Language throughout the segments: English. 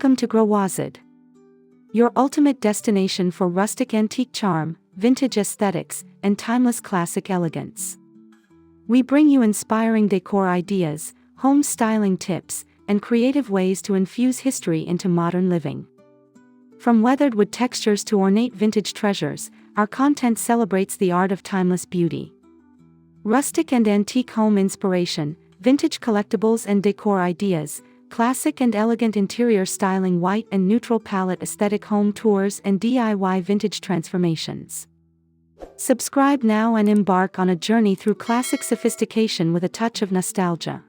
Welcome to Cottage, your ultimate destination for rustic antique charm, vintage aesthetics, and timeless classic elegance. We bring you inspiring decor ideas, home styling tips, and creative ways to infuse history into modern living. From weathered wood textures to ornate vintage treasures, our content celebrates the art of timeless beauty. Rustic and antique home inspiration, vintage collectibles and decor ideas, classic and elegant interior styling, white and neutral palette aesthetic home tours, and DIY vintage transformations. Subscribe now and embark on a journey through classic sophistication with a touch of nostalgia.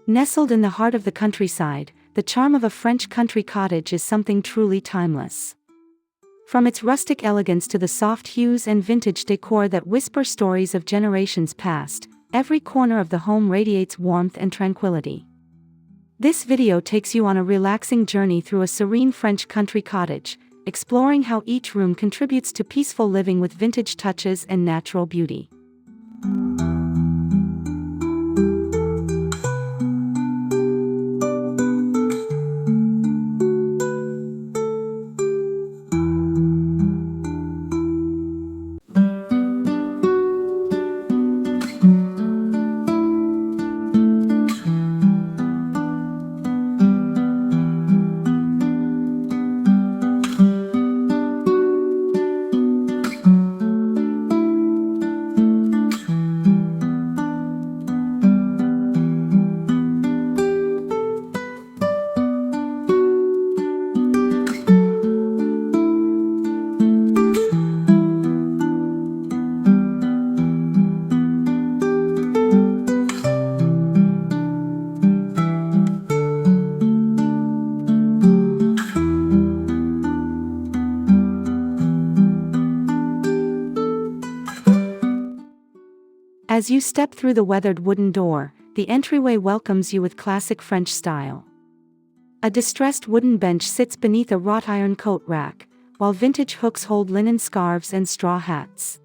Nestled in the heart of the countryside, the charm of a French country cottage is something truly timeless. From its rustic elegance to the soft hues and vintage decor that whisper stories of generations past, every corner of the home radiates warmth and tranquility. This video takes you on a relaxing journey through a serene French country cottage, exploring how each room contributes to peaceful living with vintage touches and natural beauty. As you step through the weathered wooden door, the entryway welcomes you with classic French style. A distressed wooden bench sits beneath a wrought iron coat rack, while vintage hooks hold linen scarves and straw hats.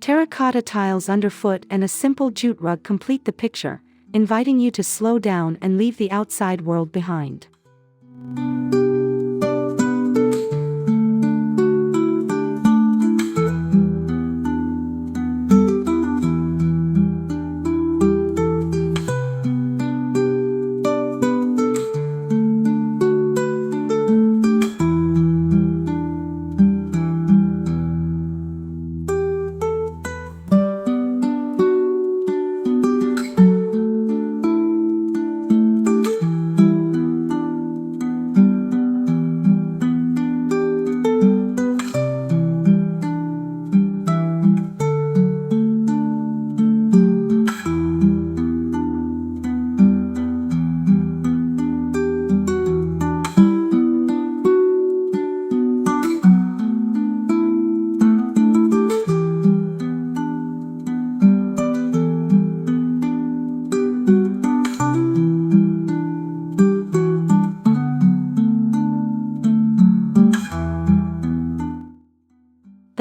Terracotta tiles underfoot and a simple jute rug complete the picture, inviting you to slow down and leave the outside world behind.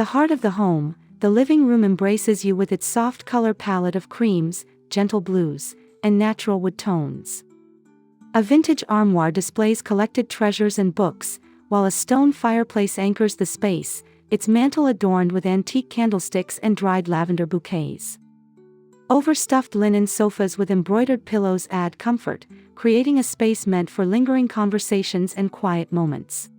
The heart of the home, the living room embraces you with its soft color palette of creams, gentle blues, and natural wood tones. A vintage armoire displays collected treasures and books, while a stone fireplace anchors the space, its mantel adorned with antique candlesticks and dried lavender bouquets. Overstuffed linen sofas with embroidered pillows add comfort, creating a space meant for lingering conversations and quiet moments.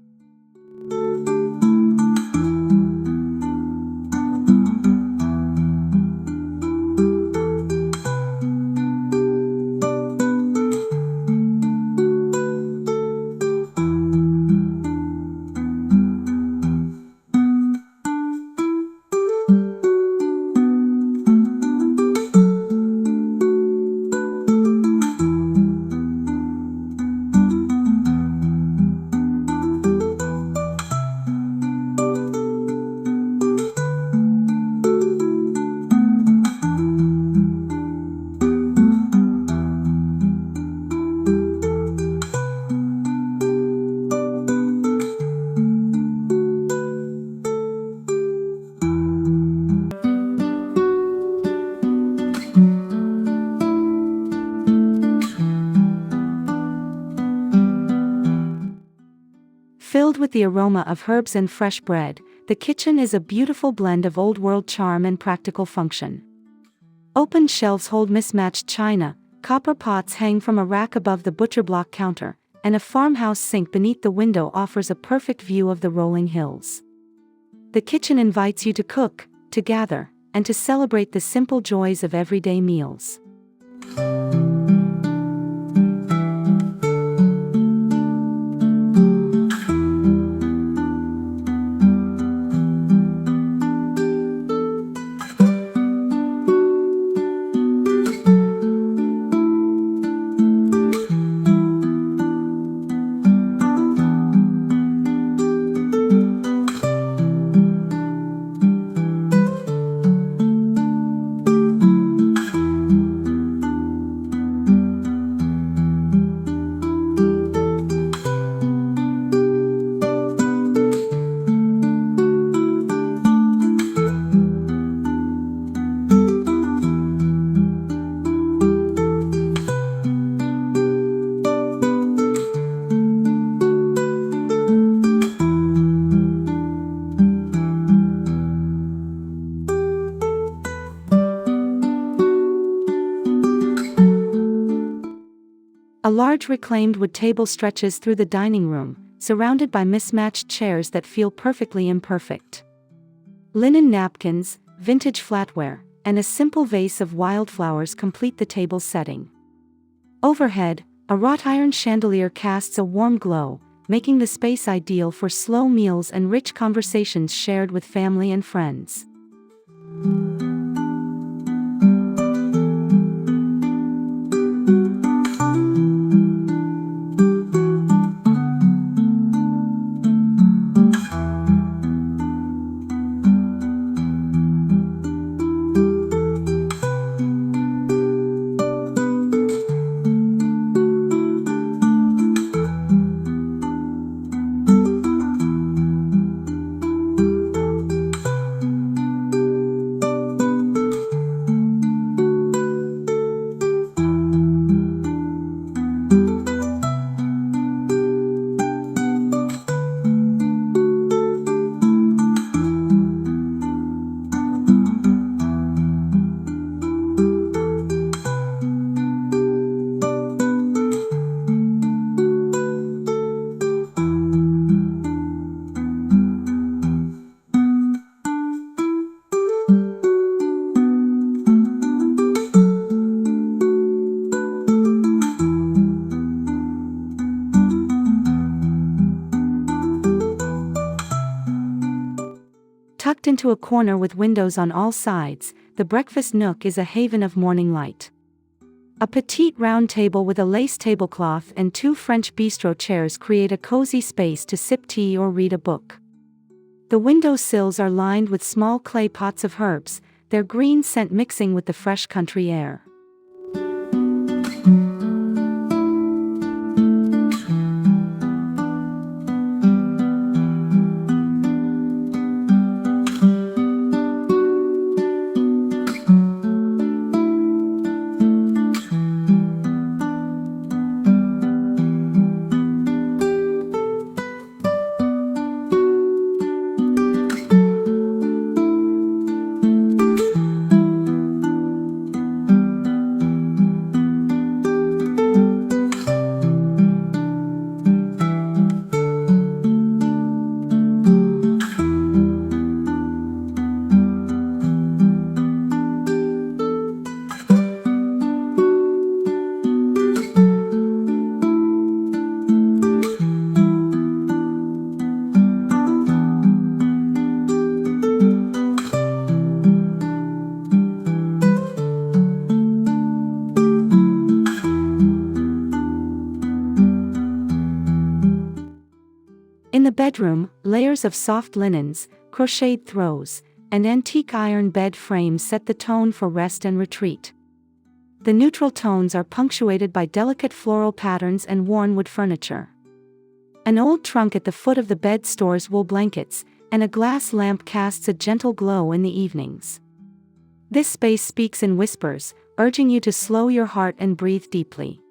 Filled with the aroma of herbs and fresh bread, the kitchen is a beautiful blend of old-world charm and practical function. Open shelves hold mismatched china, copper pots hang from a rack above the butcher block counter, and a farmhouse sink beneath the window offers a perfect view of the rolling hills. The kitchen invites you to cook, to gather, and to celebrate the simple joys of everyday meals. A large reclaimed wood table stretches through the dining room, surrounded by mismatched chairs that feel perfectly imperfect. Linen napkins, vintage flatware, and a simple vase of wildflowers complete the table's setting. Overhead, a wrought iron chandelier casts a warm glow, making the space ideal for slow meals and rich conversations shared with family and friends. Tucked into a corner with windows on all sides, the breakfast nook is a haven of morning light. A petite round table with a lace tablecloth and 2 French bistro chairs create a cozy space to sip tea or read a book. The window sills are lined with small clay pots of herbs, their green scent mixing with the fresh country air. the bedroom, layers of soft linens, crocheted throws, and antique iron bed frames set the tone for rest and retreat. The neutral tones are punctuated by delicate floral patterns and worn wood furniture. An old trunk at the foot of the bed stores wool blankets, and a glass lamp casts a gentle glow in the evenings. This space speaks in whispers, urging you to slow your heart and breathe deeply.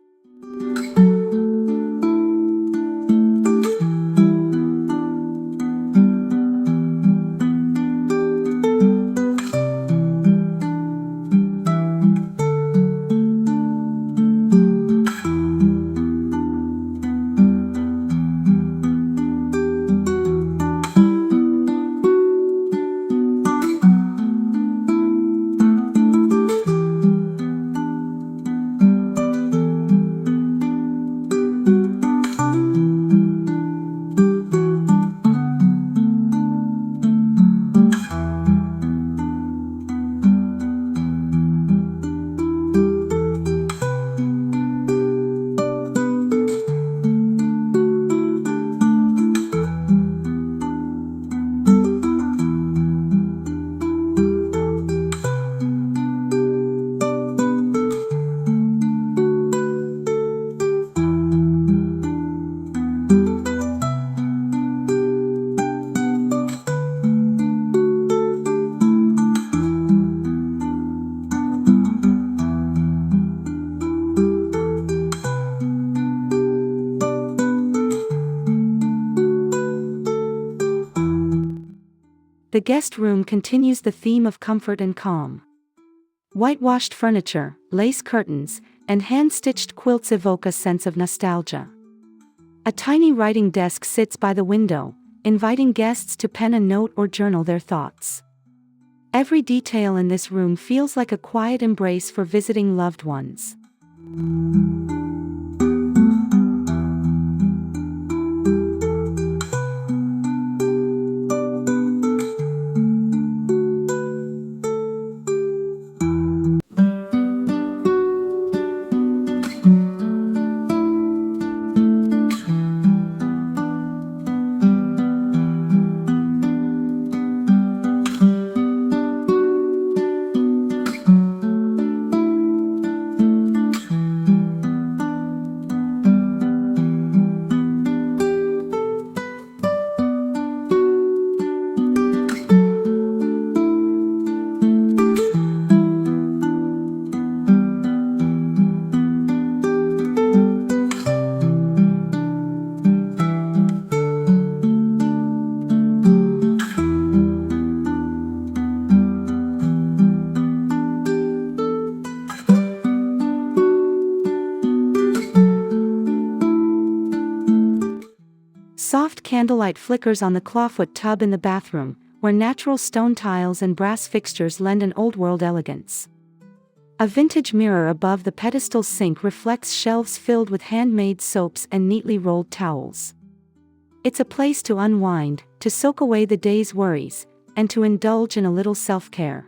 The guest room continues the theme of comfort and calm. Whitewashed furniture, lace curtains, and hand-stitched quilts evoke a sense of nostalgia. A tiny writing desk sits by the window, inviting guests to pen a note or journal their thoughts. Every detail in this room feels like a quiet embrace for visiting loved ones. Soft candlelight flickers on the clawfoot tub in the bathroom, where natural stone tiles and brass fixtures lend an old-world elegance. A vintage mirror above the pedestal sink reflects shelves filled with handmade soaps and neatly rolled towels. It's a place to unwind, to soak away the day's worries, and to indulge in a little self-care.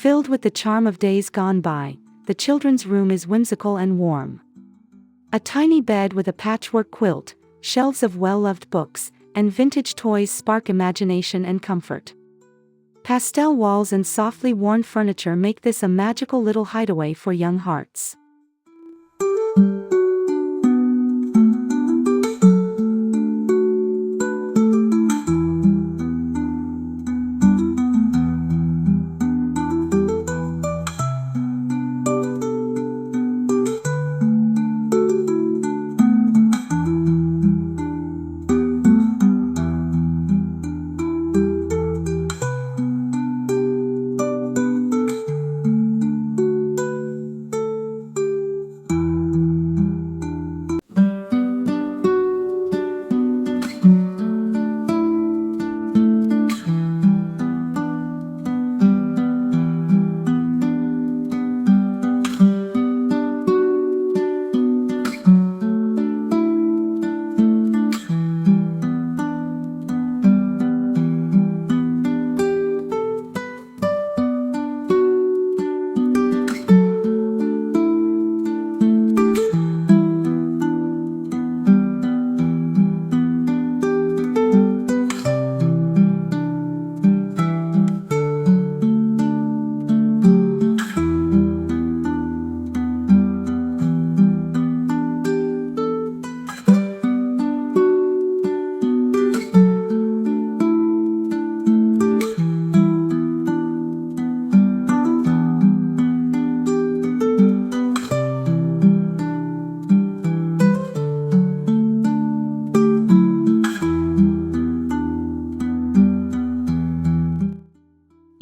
Filled with the charm of days gone by, the children's room is whimsical and warm. A tiny bed with a patchwork quilt, shelves of well-loved books, and vintage toys spark imagination and comfort. Pastel walls and softly worn furniture make this a magical little hideaway for young hearts.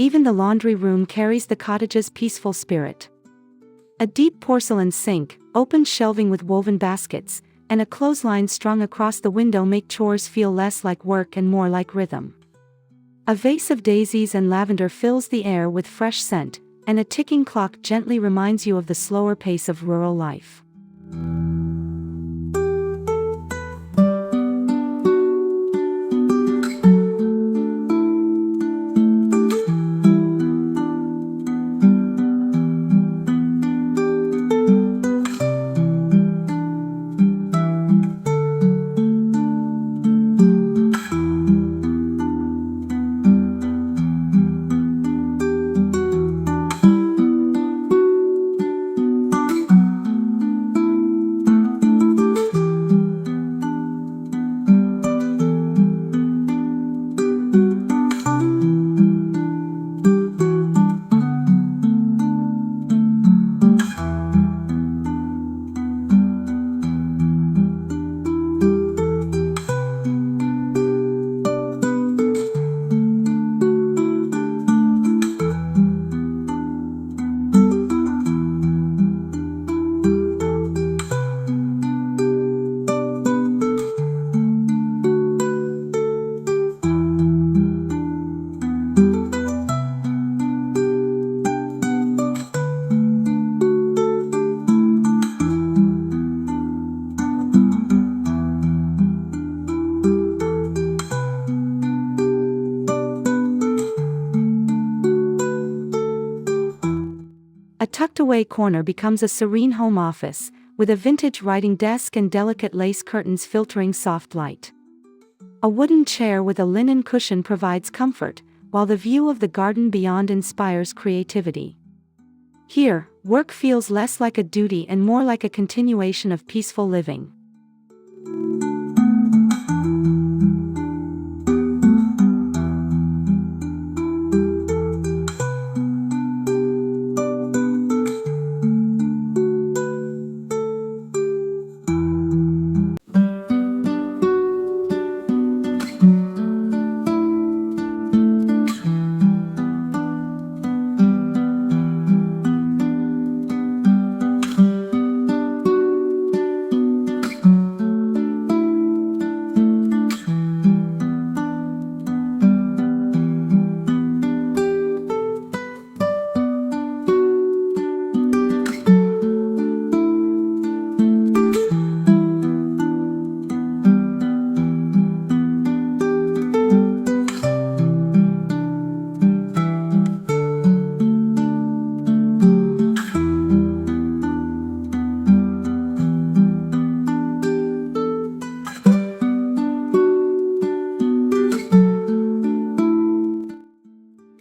Even the laundry room carries the cottage's peaceful spirit. A deep porcelain sink, open shelving with woven baskets, and a clothesline strung across the window make chores feel less like work and more like rhythm. A vase of daisies and lavender fills the air with fresh scent, and a ticking clock gently reminds you of the slower pace of rural life. A tucked-away corner becomes a serene home office, with a vintage writing desk and delicate lace curtains filtering soft light. A wooden chair with a linen cushion provides comfort, while the view of the garden beyond inspires creativity. Here, work feels less like a duty and more like a continuation of peaceful living.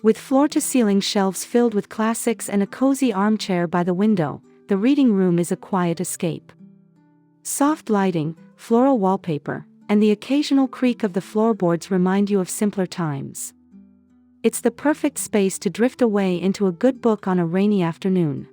With floor-to-ceiling shelves filled with classics and a cozy armchair by the window, the reading room is a quiet escape. Soft lighting, floral wallpaper, and the occasional creak of the floorboards remind you of simpler times. It's the perfect space to drift away into a good book on a rainy afternoon.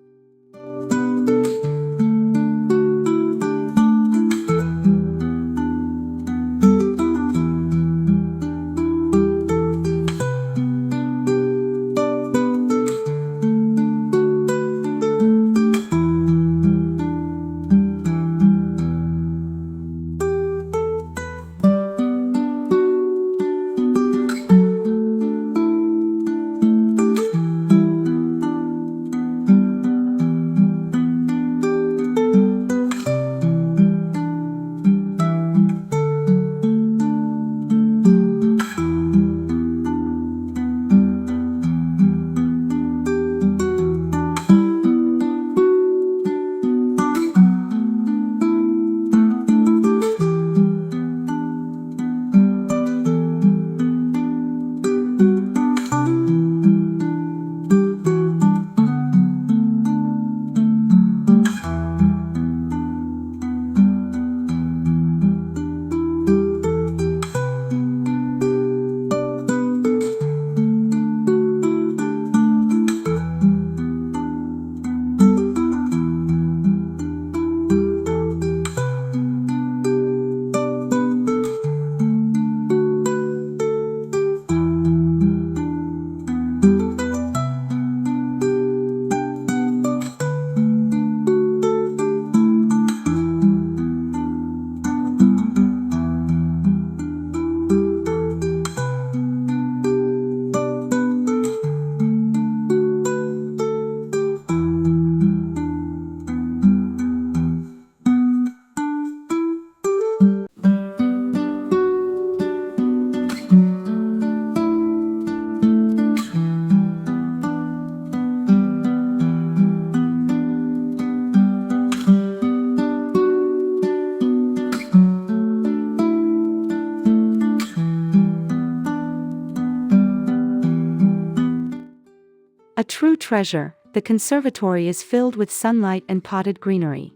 A true treasure, the conservatory is filled with sunlight and potted greenery.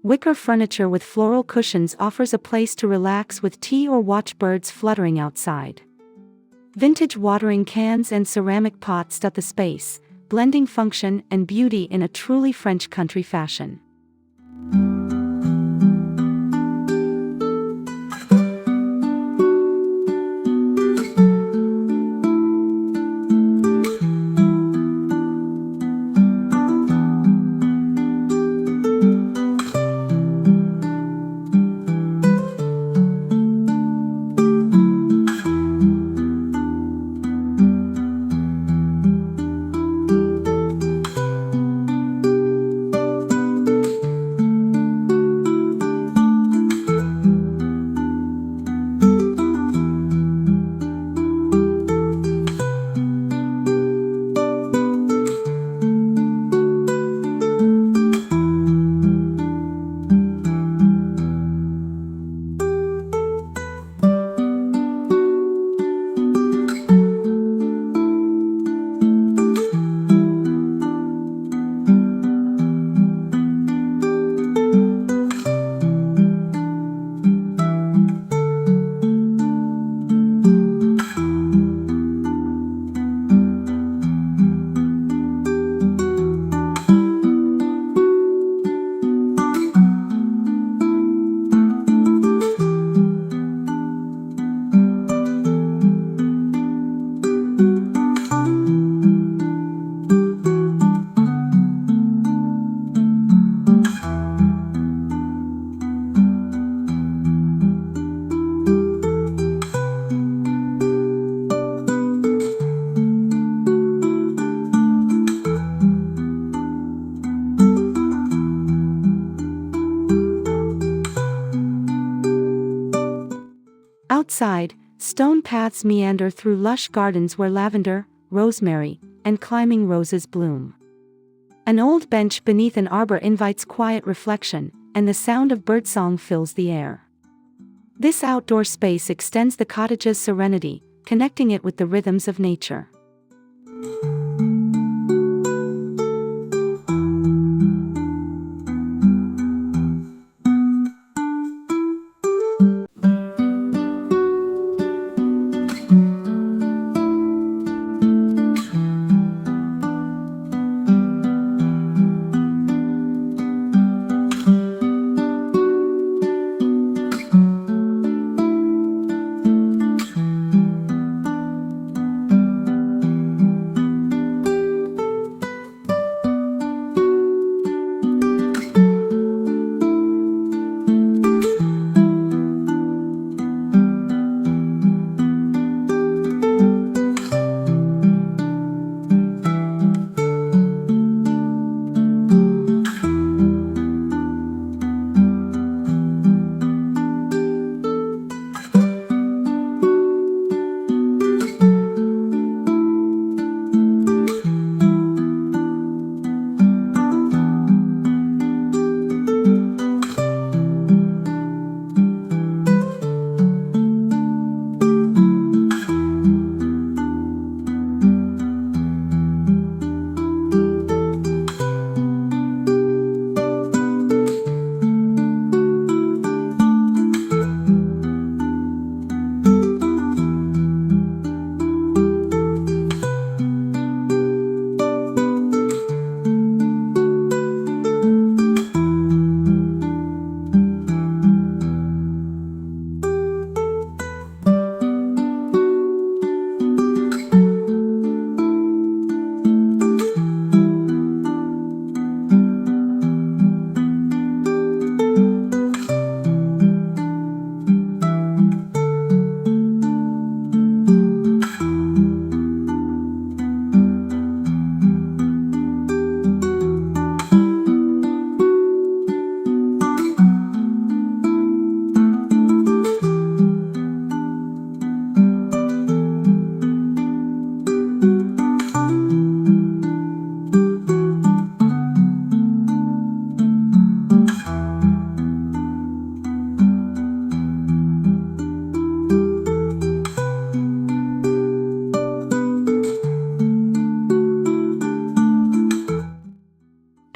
Wicker furniture with floral cushions offers a place to relax with tea or watch birds fluttering outside. Vintage watering cans and ceramic pots dot the space, blending function and beauty in a truly French country fashion. Outside, stone paths meander through lush gardens where lavender, rosemary, and climbing roses bloom. An old bench beneath an arbor invites quiet reflection, and the sound of birdsong fills the air. This outdoor space extends the cottage's serenity, connecting it with the rhythms of nature.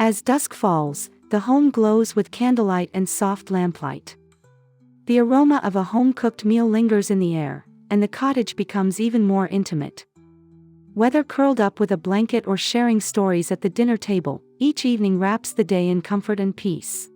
As dusk falls, the home glows with candlelight and soft lamplight. The aroma of a home-cooked meal lingers in the air, and the cottage becomes even more intimate. Whether curled up with a blanket or sharing stories at the dinner table, each evening wraps the day in comfort and peace.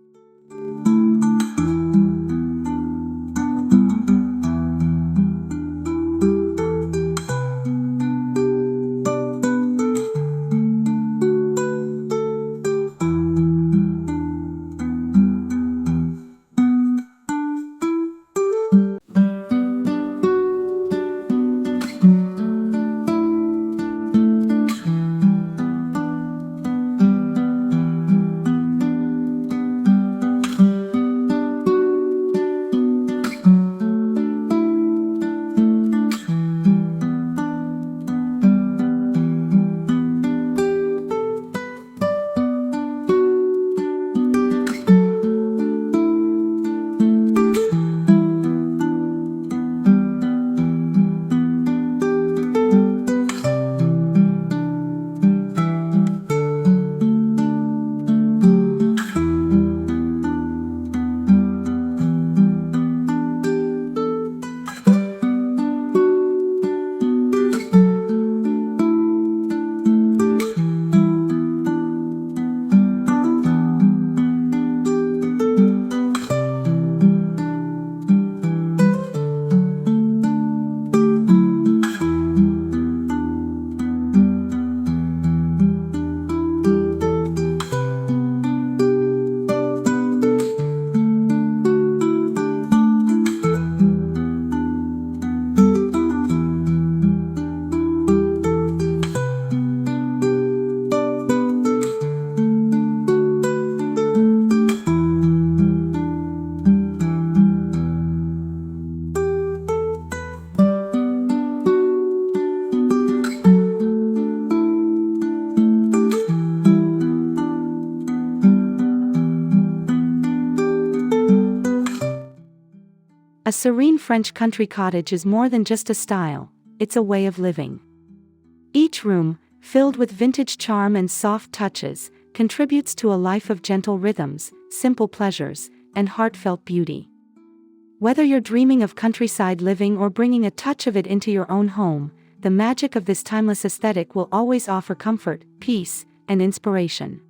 A serene French country cottage is more than just a style, it's a way of living. Each room, filled with vintage charm and soft touches, contributes to a life of gentle rhythms, simple pleasures, and heartfelt beauty. Whether you're dreaming of countryside living or bringing a touch of it into your own home, the magic of this timeless aesthetic will always offer comfort, peace, and inspiration.